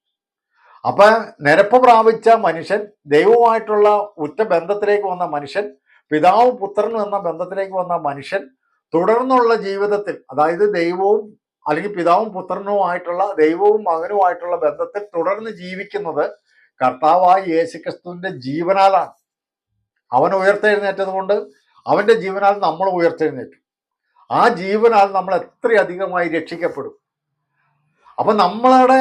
അപ്പൊ നിരപ്പ് പ്രാപിച്ച മനുഷ്യൻ, ദൈവവുമായിട്ടുള്ള ഉറ്റ ബന്ധത്തിലേക്ക് വന്ന മനുഷ്യൻ, പിതാവും പുത്രനും എന്ന ബന്ധത്തിലേക്ക് വന്ന മനുഷ്യൻ തുടർന്നുള്ള ജീവിതത്തിൽ, അതായത് ദൈവവും അല്ലെങ്കിൽ പിതാവും പുത്രനുമായിട്ടുള്ള, ദൈവവും മകനുമായിട്ടുള്ള ബന്ധത്തിൽ തുടർന്ന് ജീവിക്കുന്നത് കർത്താവായ യേശുക്രിസ്തുവിന്റെ ജീവനാലാണ്. അവൻ ഉയർത്തെഴുന്നേറ്റത് കൊണ്ട് അവന്റെ ജീവനാൽ നമ്മൾ ഉയർത്തെഴുന്നേറ്റു. ആ ജീവനാൽ നമ്മൾ എത്രയധികമായി രക്ഷിക്കപ്പെടും. അപ്പൊ നമ്മളുടെ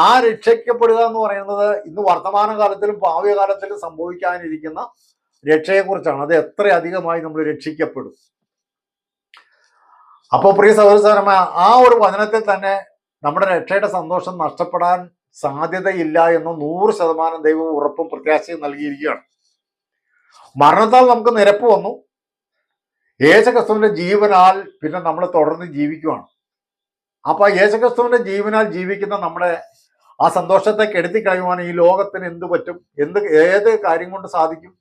ആ രക്ഷിക്കപ്പെടുക എന്ന് പറയുന്നത് ഇന്ന് വർത്തമാനകാലത്തിലും ഭാവി കാലത്തിലും സംഭവിക്കാനിരിക്കുന്ന രക്ഷയെക്കുറിച്ചാണ്. അത് എത്രയധികമായി നമ്മൾ രക്ഷിക്കപ്പെടും. അപ്പോൾ പ്രിയ സഹോദരന്മാരെ, ആ ഒരു വചനത്തിൽ തന്നെ നമ്മുടെ രക്ഷയുടെ സന്തോഷം നഷ്ടപ്പെടാൻ സാധ്യതയില്ല എന്ന് 100% ദൈവം ഉറപ്പും പ്രത്യാശയും നൽകിയിരിക്കുകയാണ്. മരണത്താൽ നമുക്ക് നിരപ്പ് വന്നു, യേശുക്രിസ്തുവിന്റെ ജീവനാൽ പിന്നെ നമ്മൾ തുടർന്ന് ജീവിക്കുകയാണ്. അപ്പൊ യേശുക്രിസ്തുവിന്റെ ജീവനാൽ ജീവിക്കുന്ന നമ്മുടെ ആ സന്തോഷത്തെ കെടുത്തി കളയുവാൻ ഈ ലോകത്തിന് എന്ത് പറ്റും? ഏത് കാര്യം കൊണ്ട് സാധിക്കും?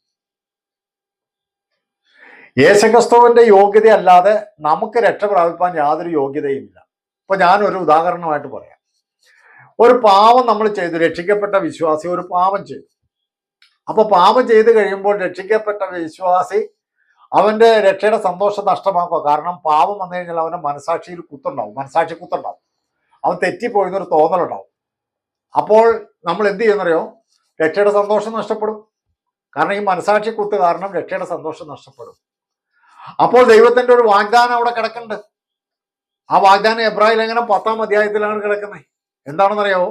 യേശുക്രിസ്തുവിന്റെ യോഗ്യത അല്ലാതെ നമുക്ക് രക്ഷ പ്രാപിപ്പാൻ യാതൊരു യോഗ്യതയുമില്ല. ഇപ്പൊ ഞാനൊരു ഉദാഹരണമായിട്ട് പറയാം. ഒരു പാപം നമ്മൾ ചെയ്തു, രക്ഷിക്കപ്പെട്ട വിശ്വാസി ഒരു പാപം ചെയ്തു. അപ്പൊ പാപം ചെയ്ത് കഴിയുമ്പോൾ രക്ഷിക്കപ്പെട്ട വിശ്വാസി അവന്റെ രക്ഷയുടെ സന്തോഷം നഷ്ടമാക്കുക. കാരണം പാപം വന്നു കഴിഞ്ഞാൽ അവന്റെ മനസാക്ഷി കുത്തുണ്ടാവും. അവൻ തെറ്റിപ്പോയെന്നൊരു തോന്നലുണ്ടാവും. അപ്പോൾ നമ്മൾ എന്ത് ചെയ്യുന്നറിയോ? രക്ഷയുടെ സന്തോഷം നഷ്ടപ്പെടും. കാരണം ഈ മനസാക്ഷി കുത്ത് കാരണം രക്ഷയുടെ സന്തോഷം നഷ്ടപ്പെടും. അപ്പോൾ ദൈവത്തിന്റെ ഒരു വാഗ്ദാനം അവിടെ കിടക്കുന്നുണ്ട്. ആ വാഗ്ദാനം എബ്രായ ലേഖനം 10-ാം അധ്യായത്തിലാണ് കിടക്കുന്നത്. എന്താണെന്നറിയോ?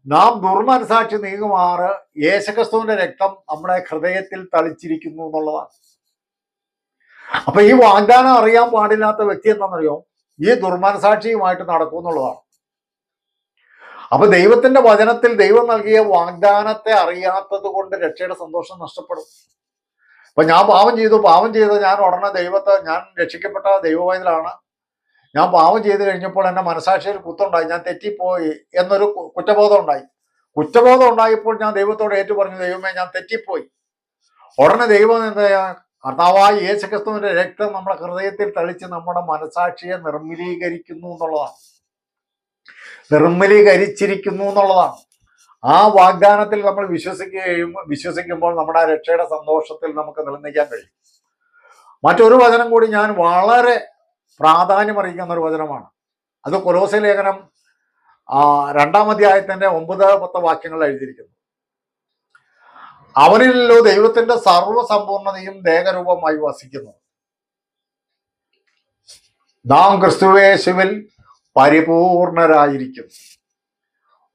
നാം ദുർമനസാക്ഷി നീങ്ങുമാറ് യേശുക്രിസ്തുവിന്റെ രക്തം നമ്മുടെ ഹൃദയത്തിൽ തളിച്ചിരിക്കുന്നു എന്നുള്ളതാണ്. അപ്പൊ ഈ വാഗ്ദാനം അറിയാൻ പാടില്ലാത്ത വ്യക്തി എന്താണെന്നറിയോ? ഈ ദുർമനസാക്ഷിയുമായിട്ട് നടക്കും എന്നുള്ളതാണ്. അപ്പൊ ദൈവത്തിന്റെ വചനത്തിൽ ദൈവം നൽകിയ വാഗ്ദാനത്തെ അറിയാത്തത് കൊണ്ട് രക്ഷയുടെ സന്തോഷം നഷ്ടപ്പെടും. അപ്പൊ ഞാൻ പാപം ചെയ്ത് ഞാൻ ഉടനെ ഞാൻ രക്ഷിക്കപ്പെട്ട ദൈവവൈതലാണ്, ഞാൻ പാപം ചെയ്ത് കഴിഞ്ഞപ്പോൾ എൻ്റെ മനസാക്ഷിയിൽ കുത്തുണ്ടായി, ഞാൻ തെറ്റിപ്പോയി എന്നൊരു കുറ്റബോധം ഉണ്ടായപ്പോൾ ഞാൻ ദൈവത്തോട് ഏറ്റു പറഞ്ഞു, ദൈവമേ ഞാൻ തെറ്റിപ്പോയി. ഉടനെ ദൈവം കർത്താവായ യേശുക്രിസ്തുവിന്റെ രക്തം നമ്മുടെ ഹൃദയത്തിൽ തളിച്ച് നമ്മുടെ മനസാക്ഷിയെ നിർമ്മലീകരിച്ചിരിക്കുന്നു എന്നുള്ളതാണ്. ആ വാഗ്ദാനത്തിൽ നമ്മൾ വിശ്വസിക്കുമ്പോൾ നമ്മുടെ രക്ഷയുടെ സന്തോഷത്തിൽ നമുക്ക് നിലനിൽക്കാൻ കഴിയും. മറ്റൊരു വചനം കൂടി ഞാൻ വളരെ പ്രാധാന്യം അറിയിക്കുന്ന ഒരു വചനമാണ്. അത് കൊലോസ്യ ലേഖനം 2-ാം അധ്യായത്തിന്റെ 9-10 വാക്യങ്ങൾ എഴുതിയിരിക്കുന്നു. അവനിലല്ലോ ദൈവത്തിന്റെ സർവ്വസമ്പൂർണതയും ദേഹരൂപമായി വസിക്കുന്നു. നാം ക്രിസ്തുയേശുവിൽ പരിപൂർണരായിരിക്കും.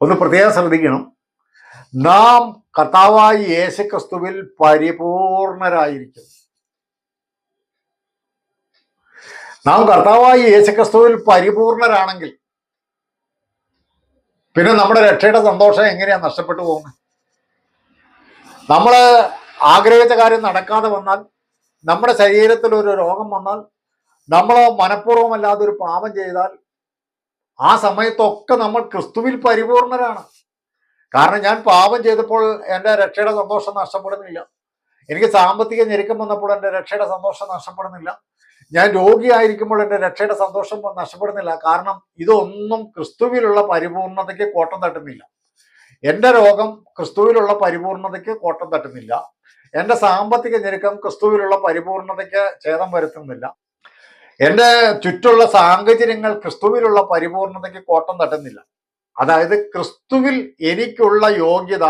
ഒന്ന് പ്രത്യേകം ശ്രദ്ധിക്കണം, നാം കർത്താവായ യേശുക്രിസ്തുവിൽ പരിപൂർണരായിരിക്കും. നാം കർത്താവായി യേശുക്രിസ്തുവിൽ പരിപൂർണരാണെങ്കിൽ പിന്നെ നമ്മുടെ രക്ഷയുടെ സന്തോഷം എങ്ങനെയാ നഷ്ടപ്പെട്ടു പോകുന്നത്? നമ്മൾ ആഗ്രഹിച്ച കാര്യം നടക്കാതെ വന്നാൽ, നമ്മുടെ ശരീരത്തിൽ ഒരു രോഗം വന്നാൽ, നമ്മൾ മനഃപൂർവ്വമല്ലാതെ ഒരു പാപം ചെയ്താൽ, ആ സമയത്തൊക്കെ നമ്മൾ ക്രിസ്തുവിൽ പരിപൂർണരാണ്. കാരണം ഞാൻ പാപം ചെയ്തപ്പോൾ എൻ്റെ രക്ഷയുടെ സന്തോഷം നഷ്ടപ്പെടുന്നില്ല. എനിക്ക് സാമ്പത്തിക ഞെരുക്കം വന്നപ്പോൾ എൻ്റെ രക്ഷയുടെ സന്തോഷം നഷ്ടപ്പെടുന്നില്ല. ഞാൻ രോഗിയായിരിക്കുമ്പോൾ എൻ്റെ രക്ഷയുടെ സന്തോഷം നഷ്ടപ്പെടുന്നില്ല. കാരണം ഇതൊന്നും ക്രിസ്തുവിലുള്ള പരിപൂർണതയ്ക്ക് കോട്ടം തട്ടുന്നില്ല. എൻ്റെ രോഗം ക്രിസ്തുവിലുള്ള പരിപൂർണതയ്ക്ക് കോട്ടം തട്ടുന്നില്ല. എൻ്റെ സാമ്പത്തിക ഞെരുക്കം ക്രിസ്തുവിലുള്ള പരിപൂർണതയ്ക്ക് ഛേദം വരുത്തുന്നില്ല. എൻ്റെ ചുറ്റുള്ള സാഹചര്യങ്ങൾ ക്രിസ്തുവിലുള്ള പരിപൂർണതയ്ക്ക് കോട്ടം തട്ടുന്നില്ല. അതായത് ക്രിസ്തുവിൽ എനിക്കുള്ള യോഗ്യത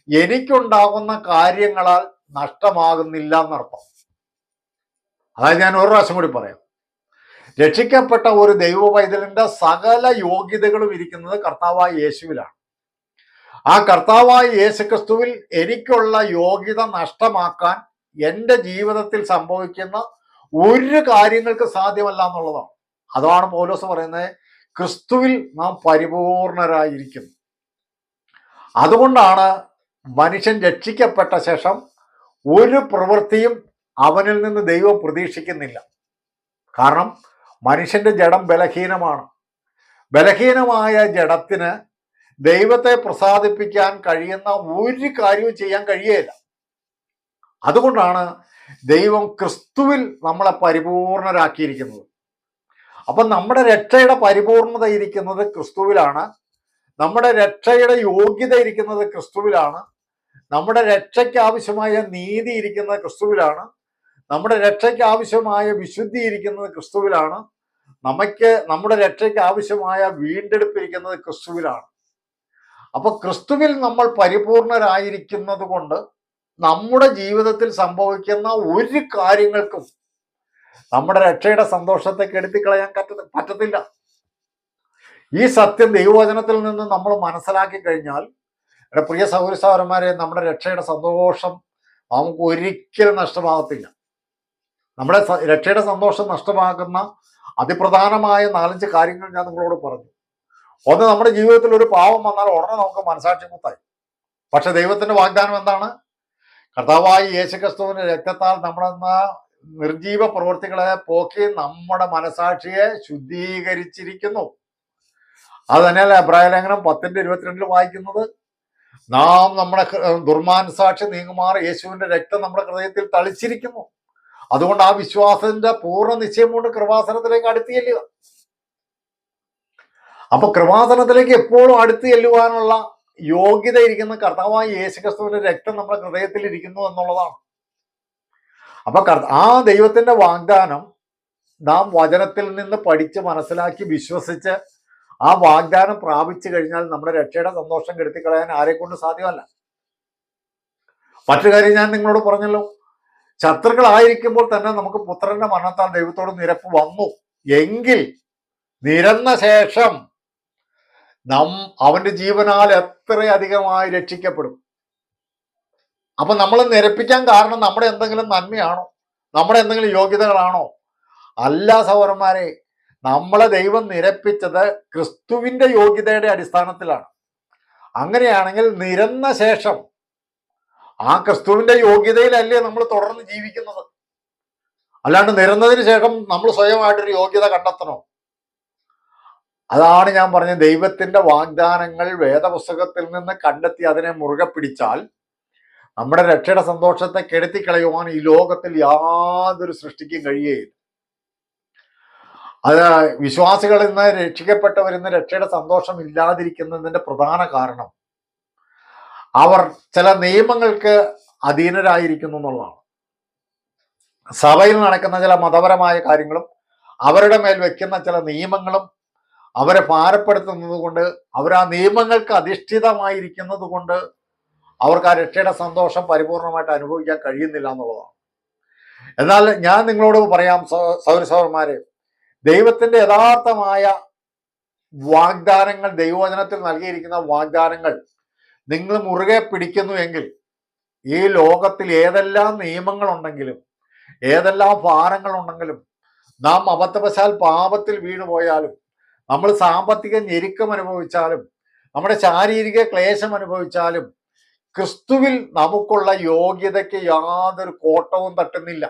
എനിക്കുണ്ടാകുന്ന കാര്യങ്ങളാൽ നഷ്ടമാകുന്നില്ല എന്നർത്ഥം. അതായത് ഞാൻ ഒരു പ്രാവശ്യം കൂടി പറയാം. രക്ഷിക്കപ്പെട്ട ഒരു ദൈവ പൈതലിന്റെ സകല യോഗ്യതകളും ഇരിക്കുന്നത് കർത്താവായ യേശുവിലാണ്. ആ കർത്താവായ യേശുക്രിസ്തുവിൽ എനിക്കുള്ള യോഗ്യത നഷ്ടമാക്കാൻ എൻ്റെ ജീവിതത്തിൽ സംഭവിക്കുന്ന ഒരു കാര്യങ്ങൾക്ക് സാധ്യമല്ല എന്നുള്ളതാണ്. അതാണ് പൗലോസ് പറയുന്നത്, ക്രിസ്തുവിൽ നാം പരിപൂർണരായിരിക്കുന്നു. അതുകൊണ്ടാണ് മനുഷ്യൻ രക്ഷിക്കപ്പെട്ട ശേഷം ഒരു പ്രവൃത്തിയും അവനിൽ നിന്ന് ദൈവം പ്രതീക്ഷിക്കുന്നില്ല. കാരണം മനുഷ്യന്റെ ജഡം ബലഹീനമാണ്. ബലഹീനമായ ജഡത്തിന് ദൈവത്തെ പ്രസാദിപ്പിക്കാൻ കഴിയുന്ന ഒരു കാര്യവും ചെയ്യാൻ കഴിയുകയില്ല. അതുകൊണ്ടാണ് ദൈവം ക്രിസ്തുവിൽ നമ്മളെ പരിപൂർണരാക്കിയിരിക്കുന്നത്. അപ്പം നമ്മുടെ രക്ഷയുടെ പരിപൂർണത ഇരിക്കുന്നത് ക്രിസ്തുവിലാണ്. നമ്മുടെ രക്ഷയുടെ യോഗ്യത ഇരിക്കുന്നത് ക്രിസ്തുവിലാണ്. നമ്മുടെ രക്ഷയ്ക്ക് ആവശ്യമായ നീതി ഇരിക്കുന്നത് ക്രിസ്തുവിലാണ്. നമ്മുടെ രക്ഷയ്ക്ക് ആവശ്യമായ വിശുദ്ധി ഇരിക്കുന്നത് ക്രിസ്തുവിലാണ്. നമ്മുടെ രക്ഷയ്ക്ക് ആവശ്യമായ വീണ്ടെടുപ്പ് ഇരിക്കുന്നത് ക്രിസ്തുവിലാണ്. അപ്പൊ ക്രിസ്തുവിൽ നമ്മൾ പരിപൂർണരായിരിക്കുന്നത് കൊണ്ട് നമ്മുടെ ജീവിതത്തിൽ സംഭവിക്കുന്ന ഒരു കാര്യങ്ങൾക്കും നമ്മുടെ രക്ഷയുടെ സന്തോഷത്തെ കെടുത്തിക്കളയാൻ പറ്റത്തില്ല. ഈ സത്യം ദൈവവചനത്തിൽ നിന്ന് നമ്മൾ മനസ്സിലാക്കി കഴിഞ്ഞാൽ, എൻ്റെ പ്രിയ സഹോദരന്മാരെ, നമ്മുടെ രക്ഷയുടെ സന്തോഷം നമുക്ക് ഒരിക്കലും നഷ്ടമാകത്തില്ല. നമ്മുടെ രക്ഷയുടെ സന്തോഷം നഷ്ടമാകുന്ന അതിപ്രധാനമായ 4-5 കാര്യങ്ങൾ ഞാൻ നിങ്ങളോട് പറഞ്ഞു. ഒന്ന്, നമ്മുടെ ജീവിതത്തിൽ ഒരു പാവം വന്നാൽ ഉടനെ നമുക്ക് മനസാക്ഷി കുത്തായി. പക്ഷെ ദൈവത്തിന്റെ വാഗ്ദാനം എന്താണ്? കർത്താവായി യേശുക്രിസ്തുവിന്റെ രക്തത്താൽ നമ്മളെന്ന നിർജീവ പ്രവൃത്തികളെ പോക്കി നമ്മുടെ മനസാക്ഷിയെ ശുദ്ധീകരിച്ചിരിക്കുന്നു. അത് തന്നെയല്ല എബ്രായ ലേഖനം 10:22 വായിക്കുന്നത്, നാം നമ്മുടെ ദുർമാനസാക്ഷി നീങ്ങുമാർ യേശുവിന്റെ രക്തം നമ്മുടെ ഹൃദയത്തിൽ തളിച്ചിരിക്കുന്നു. അതുകൊണ്ട് ആ വിശ്വാസത്തിന്റെ പൂർണ്ണ നിശ്ചയം കൊണ്ട് കൃപാസനത്തിലേക്ക് അടുത്ത് ചെല്ലുക. അപ്പൊ കൃപാസനത്തിലേക്ക് എപ്പോഴും അടുത്ത് ചെല്ലുവാനുള്ള യോഗ്യത ഇരിക്കുന്ന കർത്താവായ യേശുക്രിസ്തുവിന്റെ രക്തം നമ്മുടെ ഹൃദയത്തിൽ ഇരിക്കുന്നു എന്നുള്ളതാണ്. അപ്പൊ ആ ദൈവത്തിന്റെ വാഗ്ദാനം നാം വചനത്തിൽ നിന്ന് പഠിച്ച് മനസ്സിലാക്കി വിശ്വസിച്ച് ആ വാഗ്ദാനം പ്രാപിച്ചു കഴിഞ്ഞാൽ നമ്മുടെ രക്ഷയുടെ സന്തോഷം കെടുത്തിക്കളയാൻ ആരെക്കൊണ്ട് സാധ്യമല്ല. മറ്റു കാര്യം ഞാൻ നിങ്ങളോട് പറഞ്ഞല്ലോ, ശത്രുക്കളായിരിക്കുമ്പോൾ തന്നെ നമുക്ക് പുത്രന്റെ മരണത്താൽ ദൈവത്തോട് നിരപ്പ് വന്നു എങ്കിൽ നിരന്ന ശേഷം അവന്റെ ജീവനാൽ എത്രയധികമായി രക്ഷിക്കപ്പെടും. അപ്പൊ നമ്മൾ നിരപ്പിക്കാൻ കാരണം നമ്മുടെ എന്തെങ്കിലും നന്മയാണോ, നമ്മുടെ എന്തെങ്കിലും യോഗ്യതകളാണോ? അല്ല സഹോദരന്മാരെ, നമ്മളെ ദൈവം നിരപ്പിച്ചത് ക്രിസ്തുവിന്റെ യോഗ്യതയുടെ അടിസ്ഥാനത്തിലാണ്. അങ്ങനെയാണെങ്കിൽ നിരന്ന ശേഷം ആ ക്രിസ്തുവിന്റെ യോഗ്യതയിലല്ലേ നമ്മൾ തുടർന്ന് ജീവിക്കുന്നത്. അല്ലാണ്ട് നിരന്നതിന് ശേഷം നമ്മൾ സ്വയമായിട്ടൊരു യോഗ്യത കണ്ടെത്തണോ? അതാണ് ഞാൻ പറഞ്ഞത്, ദൈവത്തിന്റെ വാഗ്ദാനങ്ങൾ വേദപുസ്തകത്തിൽ നിന്ന് കണ്ടെത്തി അതിനെ മുറുകെ പിടിച്ചാൽ നമ്മുടെ രക്ഷയുടെ സന്തോഷത്തെ കെടുത്തിക്കളയുവാൻ ഈ ലോകത്തിൽ യാതൊരു സൃഷ്ടിക്കും കഴിയുകയില്ല. അത് വിശ്വാസികൾ ഇന്ന് രക്ഷിക്കപ്പെട്ടവരിന്ന് രക്ഷയുടെ സന്തോഷം ഇല്ലാതിരിക്കുന്നതിന്റെ പ്രധാന കാരണം അവർ ചില നിയമങ്ങൾക്ക് അധീനരായിരിക്കുന്നു എന്നുള്ളതാണ്. സഭയിൽ നടക്കുന്ന ചില മതപരമായ കാര്യങ്ങളും അവരുടെ മേൽ വെക്കുന്ന ചില നിയമങ്ങളും അവരെ ഭാരപ്പെടുത്തുന്നത് കൊണ്ട്, അവർ ആ നിയമങ്ങൾക്ക് അധിഷ്ഠിതമായിരിക്കുന്നത് കൊണ്ട് അവർക്ക് ആ രക്ഷയുടെ സന്തോഷം പരിപൂർണമായിട്ട് അനുഭവിക്കാൻ കഴിയുന്നില്ല എന്നുള്ളതാണ്. എന്നാൽ ഞാൻ നിങ്ങളോട് പറയാം സഹോദരന്മാരെ, ദൈവത്തിന്റെ യഥാർത്ഥമായ വാഗ്ദാനങ്ങൾ, ദൈവവചനത്തിൽ നൽകിയിരിക്കുന്ന വാഗ്ദാനങ്ങൾ നിങ്ങൾ മുറുകെ പിടിക്കുന്നു എങ്കിൽ ഈ ലോകത്തിൽ ഏതെല്ലാം നിയമങ്ങളുണ്ടെങ്കിലും ഏതെല്ലാം ഭാരങ്ങളുണ്ടെങ്കിലും നാം അബദ്ധവശാൽ പാപത്തിൽ വീണുപോയാലും, നമ്മൾ സാമ്പത്തിക ഞെരുക്കം അനുഭവിച്ചാലും, നമ്മുടെ ശാരീരിക ക്ലേശം അനുഭവിച്ചാലും, ക്രിസ്തുവിൽ നമുക്കുള്ള യോഗ്യതയ്ക്ക് യാതൊരു കോട്ടവും തട്ടുന്നില്ല.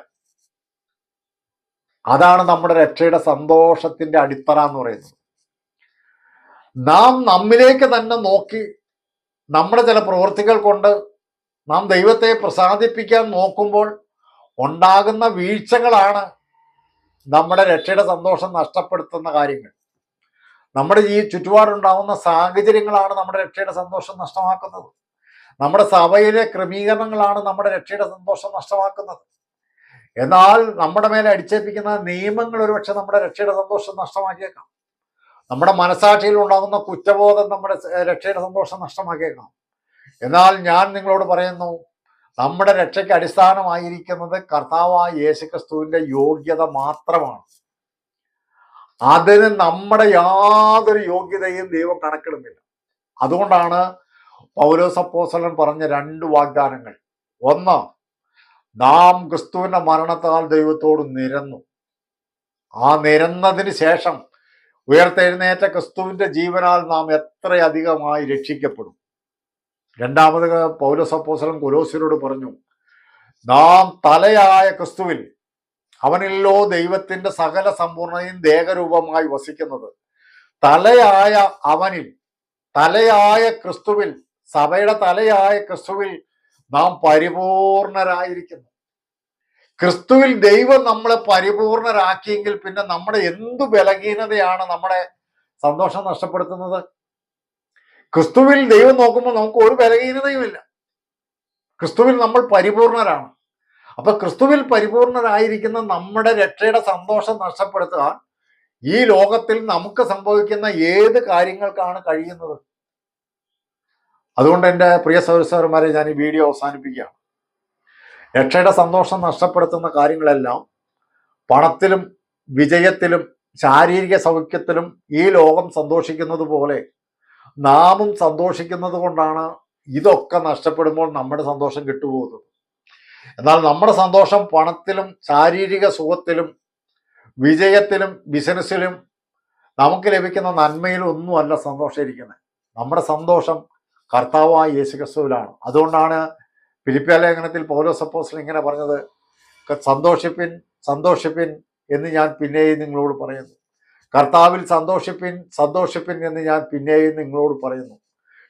അതാണ് നമ്മുടെ രക്ഷയുടെ സന്തോഷത്തിന്റെ അടിത്തറ എന്ന് പറയുന്നത്. നാം നമ്മിലേക്ക് തന്നെ നോക്കി നമ്മുടെ ചില പ്രവൃത്തികൾ കൊണ്ട് നാം ദൈവത്തെ പ്രസാദിപ്പിക്കാൻ നോക്കുമ്പോൾ ഉണ്ടാകുന്ന വീഴ്ചകളാണ് നമ്മുടെ രക്ഷയുടെ സന്തോഷം നഷ്ടപ്പെടുത്തുന്ന കാര്യങ്ങൾ. നമ്മുടെ ഈ ചുറ്റുപാടുണ്ടാകുന്ന സാഹചര്യങ്ങളാണ് നമ്മുടെ രക്ഷയുടെ സന്തോഷം നഷ്ടമാക്കുന്നത്. നമ്മുടെ സഭയിലെ ക്രമീകരണങ്ങളാണ് നമ്മുടെ രക്ഷയുടെ സന്തോഷം നഷ്ടമാക്കുന്നത്. എന്നാൽ നമ്മുടെ മേലെ അടിച്ചേൽപ്പിക്കുന്ന നിയമങ്ങൾ ഒരുപക്ഷെ നമ്മുടെ രക്ഷയുടെ സന്തോഷം നഷ്ടമാക്കിയേക്കാം. നമ്മുടെ മനസാക്ഷിയിൽ ഉണ്ടാകുന്ന കുറ്റബോധം നമ്മുടെ രക്ഷയുടെ സന്തോഷം നഷ്ടമാക്കിയേക്കാം. എന്നാൽ ഞാൻ നിങ്ങളോട് പറയുന്നു, നമ്മുടെ രക്ഷയ്ക്ക് അടിസ്ഥാനമായിരിക്കുന്നത് കർത്താവായ യേശുക്രിസ്തുവിന്റെ യോഗ്യത മാത്രമാണ്. അതിന് നമ്മുടെ യാതൊരു യോഗ്യതയും ദൈവം കണക്കിടുന്നില്ല. അതുകൊണ്ടാണ് പൗലോസ് അപ്പോസ്തലൻ പറഞ്ഞ 2 വാഗ്ദാനങ്ങൾ. ഒന്ന്, നാം ക്രിസ്തുവിന്റെ മരണത്താൽ ദൈവത്തോട് നിരന്നു. ആ നിരന്നതിന് ശേഷം ഉയർത്തെഴുന്നേറ്റ ക്രിസ്തുവിന്റെ ജീവനാൽ നാം എത്രയധികമായി രക്ഷിക്കപ്പെടും. രണ്ടാമത് പൗലോസ് അപ്പോസ്തലൻ കൊലോസ്യരോട് പറഞ്ഞു, നാം തലയായ ക്രിസ്തുവിൽ, അവനിലോ ദൈവത്തിന്റെ സകല സമ്പൂർണ്ണതയും ദേഹരൂപമായി വസിക്കുന്നത്. തലയായ അവനിൽ, തലയായ ക്രിസ്തുവിൽ, സഭയുടെ തലയായ ക്രിസ്തുവിൽ നാം പരിപൂർണരായിരിക്കുന്നു. ക്രിസ്തുവിൽ ദൈവം നമ്മളെ പരിപൂർണരാക്കിയെങ്കിൽ പിന്നെ നമ്മുടെ എന്തു ബലഹീനതയാണ് നമ്മുടെ സന്തോഷം നഷ്ടപ്പെടുത്തുന്നത്? ക്രിസ്തുവിൽ ദൈവം നോക്കുമ്പോൾ നമുക്ക് ഒരു ബലഹീനതയുമില്ല. ക്രിസ്തുവിൽ നമ്മൾ പരിപൂർണരാണ്. അപ്പൊ ക്രിസ്തുവിൽ പരിപൂർണരായിരിക്കുന്ന നമ്മുടെ രക്ഷയുടെ സന്തോഷം നഷ്ടപ്പെടുത്താൻ ഈ ലോകത്തിൽ നമുക്ക് സംഭവിക്കുന്ന ഏത് കാര്യങ്ങൾക്കാണ് കഴിയുന്നത്? അതുകൊണ്ട് എൻ്റെ പ്രിയ സഹോദരന്മാരെ, ഞാൻ ഈ വീഡിയോ അവസാനിപ്പിക്കുകയാണ്. രക്ഷയുടെ സന്തോഷം നഷ്ടപ്പെടുത്തുന്ന കാര്യങ്ങളെല്ലാം പണത്തിലും വിജയത്തിലും ശാരീരിക സൗഖ്യത്തിലും ഈ ലോകം സന്തോഷിക്കുന്നത് പോലെ നാമും സന്തോഷിക്കുന്നത് കൊണ്ടാണ് ഇതൊക്കെ നഷ്ടപ്പെടുമ്പോൾ നമ്മുടെ സന്തോഷം കിട്ടുപോകുന്നത്. എന്നാൽ നമ്മുടെ സന്തോഷം പണത്തിലും ശാരീരിക സുഖത്തിലും വിജയത്തിലും ബിസിനസ്സിലും നമുക്ക് ലഭിക്കുന്ന നന്മയിലും ഒന്നുമല്ല സന്തോഷം ഇരിക്കുന്നത്. നമ്മുടെ സന്തോഷം കർത്താവായ യേശുക്രിസ്തുവിലാണ്. അതുകൊണ്ടാണ് ഫിലിപ്പിയ ലേഖനത്തിൽ പൗലോസ് അപ്പോസ്തലൻ ഇങ്ങനെ പറഞ്ഞത്, സന്തോഷിപ്പിൻ സന്തോഷിപ്പിൻ എന്ന് ഞാൻ പിന്നെയും നിങ്ങളോട് പറയുന്നു. കർത്താവിൽ സന്തോഷിപ്പിൻ സന്തോഷിപ്പിൻ എന്ന് ഞാൻ പിന്നെയും നിങ്ങളോട് പറയുന്നു.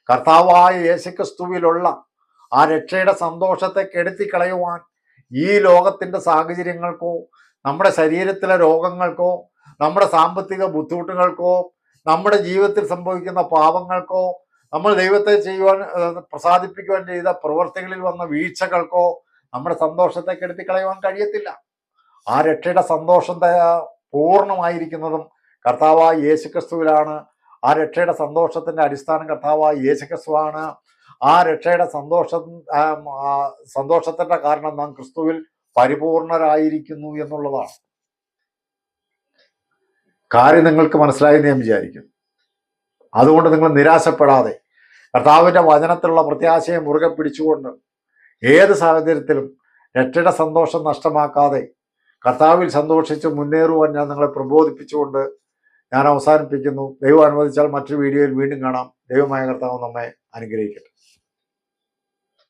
കർത്താവായ യേശുക്രിസ്തുവിലുള്ള ആ രക്ഷയുടെ സന്തോഷത്തെ കെടുത്തിക്കളയുവാൻ ഈ ലോകത്തിന്റെ സാഹചര്യങ്ങൾക്കോ, നമ്മുടെ ശരീരത്തിലെ രോഗങ്ങൾക്കോ, നമ്മുടെ സാമ്പത്തിക ബുദ്ധിമുട്ടുകൾക്കോ, നമ്മുടെ ജീവിതത്തിൽ സംഭവിക്കുന്ന പാപങ്ങൾക്കോ, നമ്മൾ ദൈവത്തെ ചെയ്യുവാൻ പ്രസാദിപ്പിക്കുവാൻ ചെയ്ത പ്രവർത്തികളിൽ വന്ന വീഴ്ചകൾക്കോ നമ്മുടെ സന്തോഷത്തെ കെടുത്തിക്കളയുവാൻ കഴിയത്തില്ല. ആ രക്ഷയുടെ സന്തോഷം പൂർണ്ണമായിരിക്കുന്നതും കർത്താവായ യേശുക്രിസ്തുവിലാണ്. ആ രക്ഷയുടെ സന്തോഷത്തിന്റെ അടിസ്ഥാനം കർത്താവായ യേശുക്രിസ്തുവാണ്. ആ രക്ഷയുടെ സന്തോഷത്തിന്റെ കാരണം നാം ക്രിസ്തുവിൽ പരിപൂർണരായിരിക്കുന്നു എന്നുള്ളതാണ്. കാര്യം നിങ്ങൾക്ക് മനസ്സിലായെന്ന് ഞാൻ വിചാരിക്കും. അതുകൊണ്ട് നിങ്ങൾ നിരാശപ്പെടാതെ കർത്താവിന്റെ വചനത്തിലുള്ള പ്രത്യാശയെ മുറുകെ പിടിച്ചുകൊണ്ട് ഏത് സാഹചര്യത്തിലും രക്ഷയുടെ സന്തോഷം നഷ്ടമാക്കാതെ കർത്താവിൽ സന്തോഷിച്ച് മുന്നേറുവാൻ ഞാൻ നിങ്ങളെ പ്രബോധിപ്പിച്ചുകൊണ്ട് ഞാൻ അവസാനിപ്പിക്കുന്നു. ദൈവം അനുവദിച്ചാൽ മറ്റൊരു വീഡിയോയിൽ വീണ്ടും കാണാം. ദൈവമായ കർത്താവ് നമ്മെ അനുഗ്രഹിക്കട്ടെ.